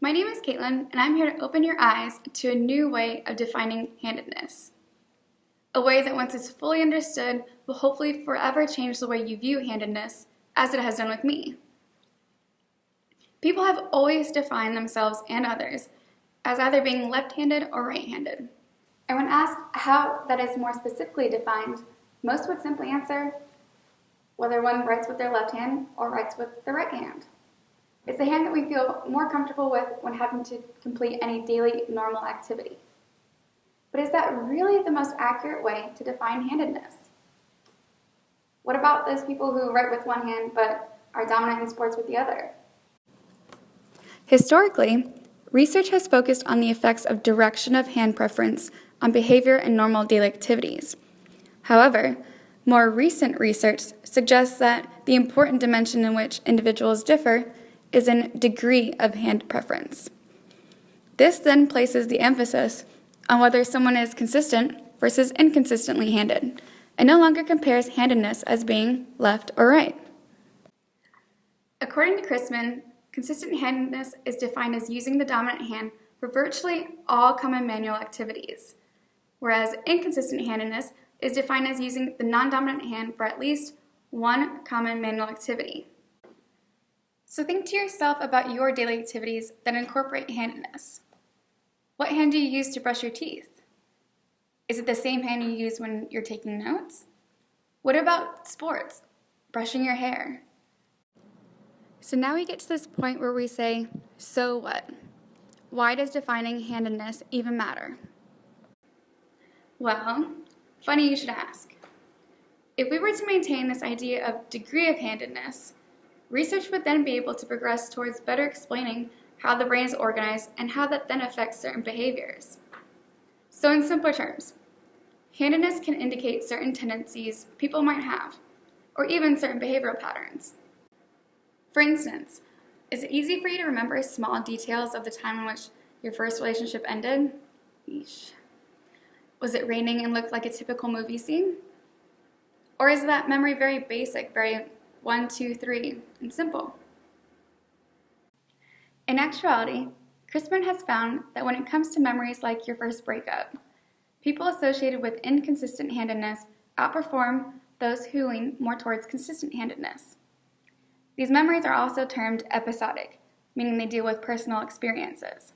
My name is Caitlin, and I'm here to open your eyes to a new way of defining handedness. A way that once it's fully understood will hopefully forever change the way you view handedness, as it has done with me. People have always defined themselves and others as either being left-handed or right-handed. And when asked how that is more specifically defined, most would simply answer whether one writes with their left hand or writes with the right hand. It's the hand that we feel more comfortable with when having to complete any daily normal activity. But is that really the most accurate way to define handedness? What about those people who write with one hand but are dominant in sports with the other? Historically, research has focused on the effects of direction of hand preference on behavior and normal daily activities. However, more recent research suggests that the important dimension in which individuals differ is in degree of hand preference. This then places the emphasis on whether someone is consistent versus inconsistently handed, and no longer compares handedness as being left or right. According to Chrisman, consistent handedness is defined as using the dominant hand for virtually all common manual activities, whereas inconsistent handedness is defined as using the non-dominant hand for at least one common manual activity. So think to yourself about your daily activities that incorporate handedness. What hand do you use to brush your teeth? Is it the same hand you use when you're taking notes? What about sports? Brushing your hair? So now we get to this point where we say, so what? Why does defining handedness even matter? Well, funny you should ask. If we were to maintain this idea of degree of handedness, research would then be able to progress towards better explaining how the brain is organized and how that then affects certain behaviors. So in simpler terms, handedness can indicate certain tendencies people might have, or even certain behavioral patterns. For instance, is it easy for you to remember small details of the time in which your first relationship ended? Yeesh. Was it raining and looked like a typical movie scene? Or is that memory very basic, very 1, 2, 3, and simple? In actuality, Chrisman has found that when it comes to memories like your first breakup, people associated with inconsistent handedness outperform those who lean more towards consistent handedness. These memories are also termed episodic, meaning they deal with personal experiences.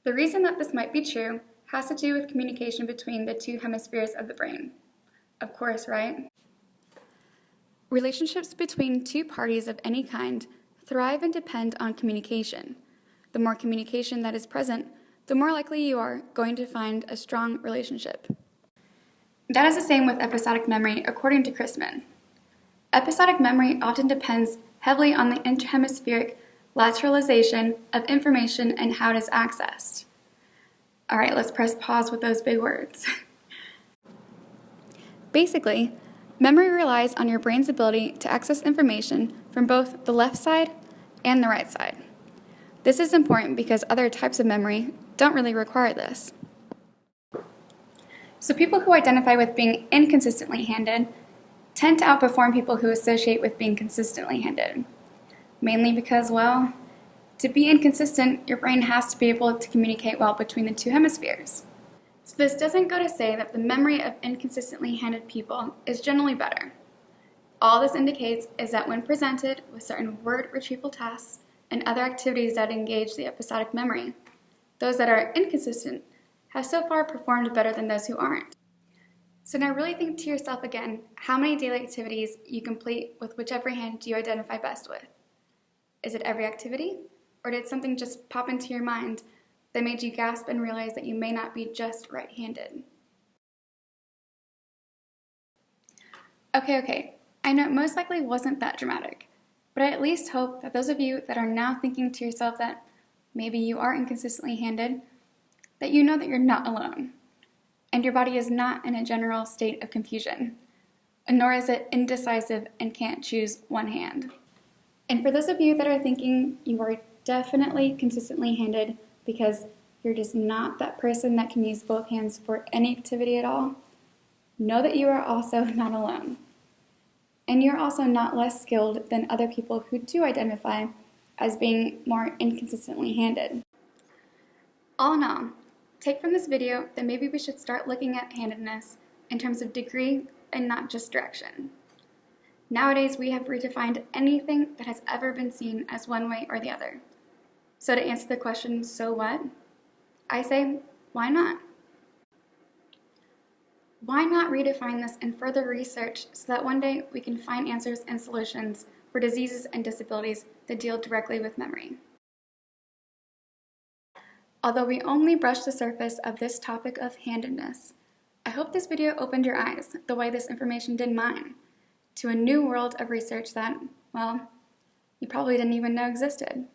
The reason that this might be true has to do with communication between the two hemispheres of the brain. Of course, right? Relationships between two parties of any kind thrive and depend on communication. The more communication that is present, the more likely you are going to find a strong relationship. That is the same with episodic memory, according to Chrisman. Episodic memory often depends heavily on the interhemispheric lateralization of information and how it is accessed. All right, let's press pause with those big words. Basically, memory relies on your brain's ability to access information from both the left side and the right side. This is important because other types of memory don't really require this. So people who identify with being inconsistently handed tend to outperform people who associate with being consistently handed. Mainly because, well, to be inconsistent, your brain has to be able to communicate well between the two hemispheres. So this doesn't go to say that the memory of inconsistently handed people is generally better. All this indicates is that when presented with certain word retrieval tasks and other activities that engage the episodic memory, those that are inconsistent have so far performed better than those who aren't. So now really think to yourself again how many daily activities you complete with whichever hand you identify best with. Is it every activity? Or did something just pop into your mind that made you gasp and realize that you may not be just right-handed? Okay, I know it most likely wasn't that dramatic, but I at least hope that those of you that are now thinking to yourself that maybe you are inconsistently handed, that you know that you're not alone, and your body is not in a general state of confusion, nor is it indecisive and can't choose one hand. And for those of you that are thinking you are definitely consistently handed because you're just not that person that can use both hands for any activity at all, know that you are also not alone. And you're also not less skilled than other people who do identify as being more inconsistently handed. All in all, take from this video that maybe we should start looking at handedness in terms of degree and not just direction. Nowadays, we have redefined anything that has ever been seen as one way or the other. So to answer the question, so what? I say, why not? Why not redefine this and further research so that one day we can find answers and solutions for diseases and disabilities that deal directly with memory? Although we only brushed the surface of this topic of handedness, I hope this video opened your eyes, the way this information did mine, to a new world of research that, well, you probably didn't even know existed.